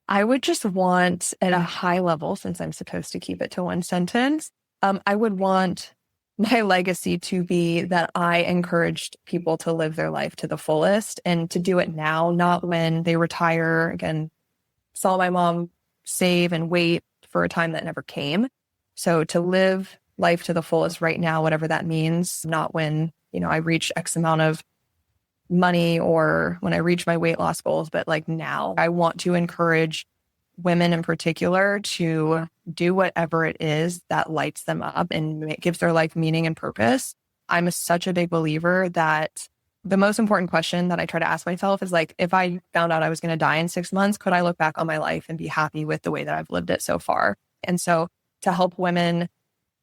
I would just want, at a high level, since I'm supposed to keep it to one sentence, I would want my legacy to be that I encouraged people to live their life to the fullest, and to do it now, not when they retire. Again, saw my mom save and wait for a time that never came. So to live life to the fullest right now, whatever that means, not when, I reach X amount of money or when I reach my weight loss goals, but like now. I want to encourage women in particular to do whatever it is that lights them up and gives their life meaning and purpose. I'm such a big believer that the most important question that I try to ask myself is like, if I found out I was going to die in 6 months, could I look back on my life and be happy with the way that I've lived it so far? And so to help women,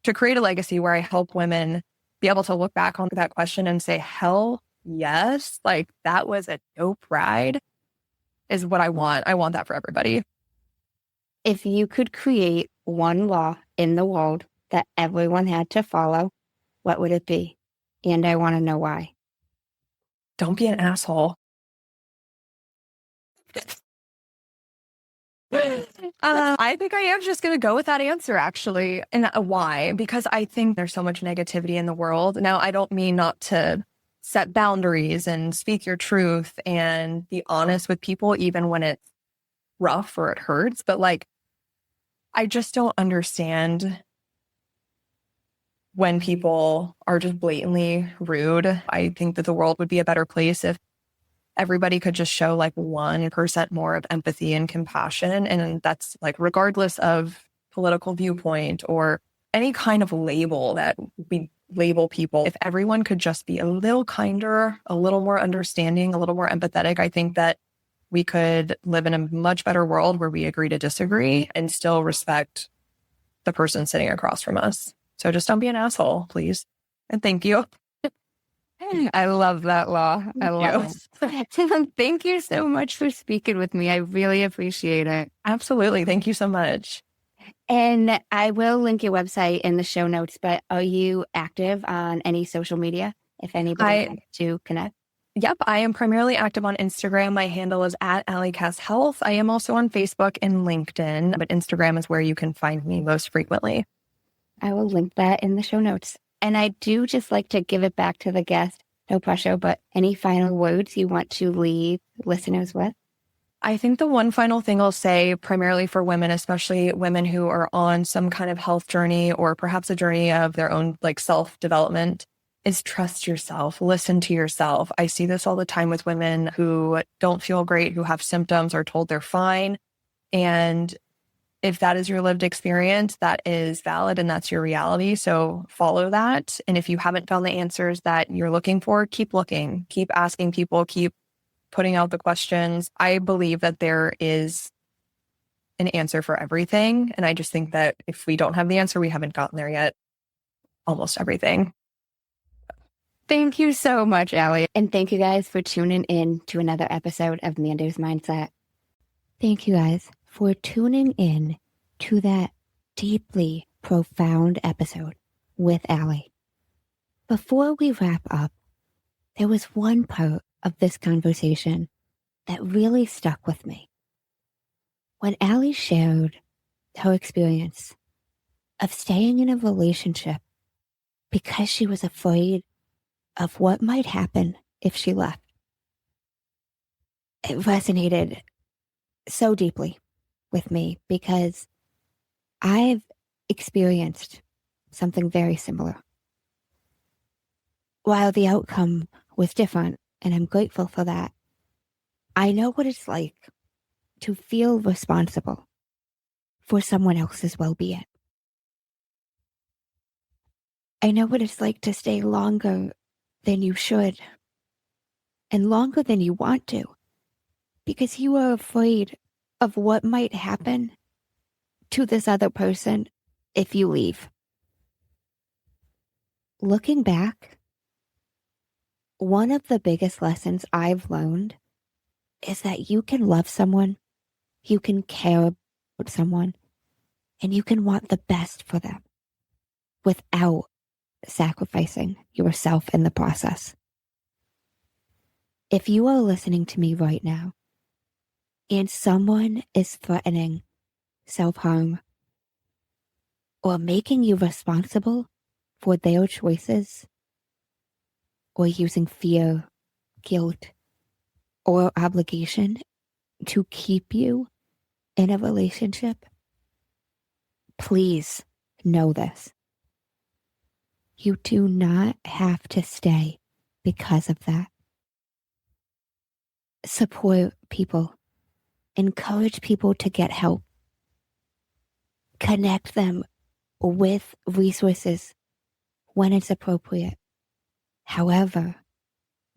to create a legacy where I help women be able to look back on that question and say, hell yes, like that was a dope ride, is what I want. I want that for everybody. If you could create one law in the world that everyone had to follow, what would it be? And I want to know why. Don't be an asshole. I think I am just going to go with that answer, actually. And why? Because I think there's so much negativity in the world. Now, I don't mean not to set boundaries and speak your truth and be honest with people, even when it's rough or it hurts. But like, I just don't understand when people are just blatantly rude. I think that the world would be a better place if everybody could just show like 1% more of empathy and compassion. And that's like regardless of political viewpoint or any kind of label that we label people, if everyone could just be a little kinder, a little more understanding, a little more empathetic, I think that we could live in a much better world where we agree to disagree and still respect the person sitting across from us. So just don't be an asshole, please. And thank you. I love that, Law. I love it. Thank you so much for speaking with me. I really appreciate it. Absolutely. Thank you so much. And I will link your website in the show notes, but are you active on any social media if anybody wants to connect? Yep, I am primarily active on Instagram. My handle is at Allie Cass Health. I am also on Facebook and LinkedIn, but Instagram is where you can find me most frequently. I will link that in the show notes. And I do just like to give it back to the guest. No pressure, but any final words you want to leave listeners with? I think the one final thing I'll say, primarily for women, especially women who are on some kind of health journey or perhaps a journey of their own like self-development, is trust yourself, listen to yourself. I see this all the time with women who don't feel great, who have symptoms, are told they're fine. And if that is your lived experience, that is valid and that's your reality. So follow that. And if you haven't found the answers that you're looking for, keep looking, keep asking people, keep putting out the questions. I believe that there is an answer for everything. And I just think that if we don't have the answer, we haven't gotten there yet. Almost everything. Thank you so much, Allie. And thank you guys for tuning in to another episode of Manders Mindset. Thank you guys for tuning in to that deeply profound episode with Allie. Before we wrap up, there was one part of this conversation that really stuck with me. When Allie shared her experience of staying in a relationship because she was afraid of what might happen if she left. It resonated so deeply with me because I've experienced something very similar. While the outcome was different, and I'm grateful for that, I know what it's like to feel responsible for someone else's well-being. I know what it's like to stay longer than you should and longer than you want to because you are afraid of what might happen to this other person if you leave. Looking back, one of the biggest lessons I've learned is that you can love someone, you can care about someone, and you can want the best for them without sacrificing yourself in the process. If you are listening to me right now and someone is threatening self-harm or making you responsible for their choices or using fear, guilt, or obligation to keep you in a relationship, please know this. You do not have to stay because of that. Support people. Encourage people to get help. Connect them with resources when it's appropriate. However,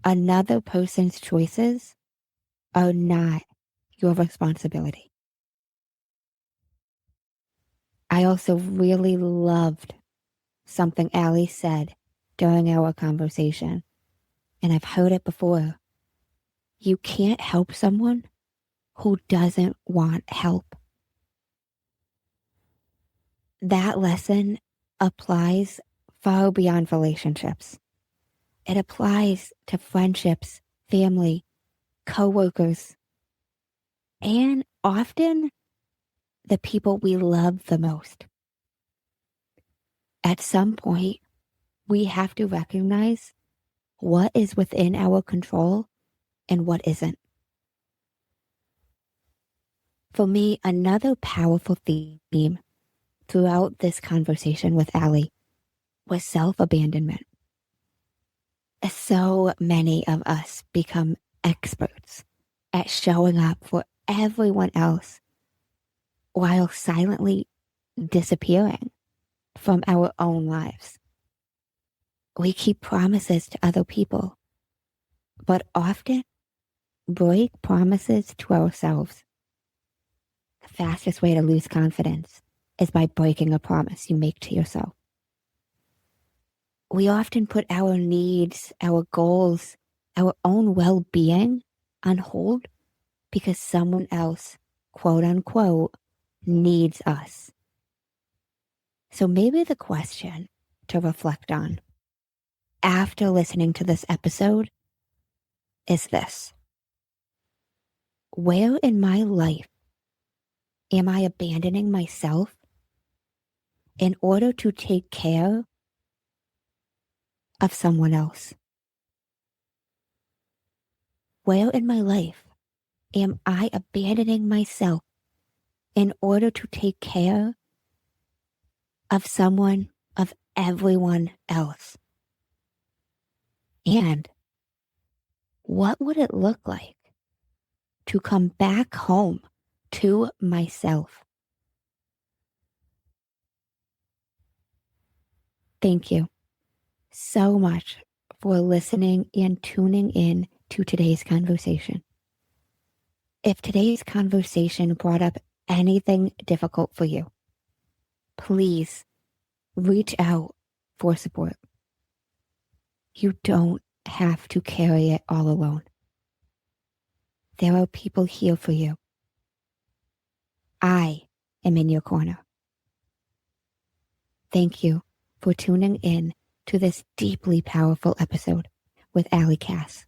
another person's choices are not your responsibility. I also really loved something Allie said during our conversation, and I've heard it before. You can't help someone who doesn't want help. That lesson applies far beyond relationships. It applies to friendships, family, coworkers, and often the people we love the most. At some point, we have to recognize what is within our control and what isn't. For me, another powerful theme throughout this conversation with Allie was self-abandonment. So many of us become experts at showing up for everyone else while silently disappearing from our own lives. We keep promises to other people, but often break promises to ourselves. The fastest way to lose confidence is by breaking a promise you make to yourself. We often put our needs, our goals, our own well-being on hold because someone else, quote unquote, needs us. So maybe the question to reflect on after listening to this episode is this: where in my life am I abandoning myself in order to take care of someone else? Where in my life am I abandoning myself in order to take care of someone, of everyone else? And what would it look like to come back home to myself? Thank you so much for listening and tuning in to today's conversation. If today's conversation brought up anything difficult for you, please reach out for support. You don't have to carry it all alone. There are people here for you. I am in your corner. Thank you for tuning in to this deeply powerful episode with Allie Cass.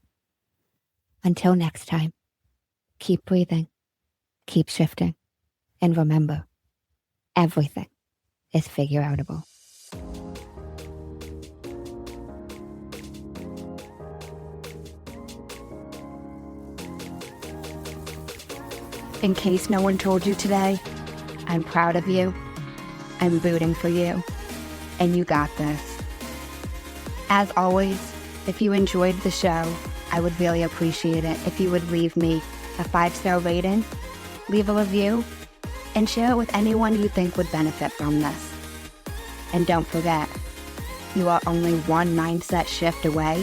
Until next time, keep breathing, keep shifting, and remember, everything is figure-outable. In case no one told you today, I'm proud of you, I'm rooting for you, and you got this. As always, if you enjoyed the show, I would really appreciate it if you would leave me a 5-star rating, leave a review, and share it with anyone you think would benefit from this. And don't forget, you are only one mindset shift away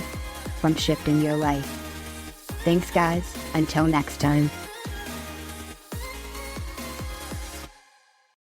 from shifting your life. Thanks, guys. Until next time.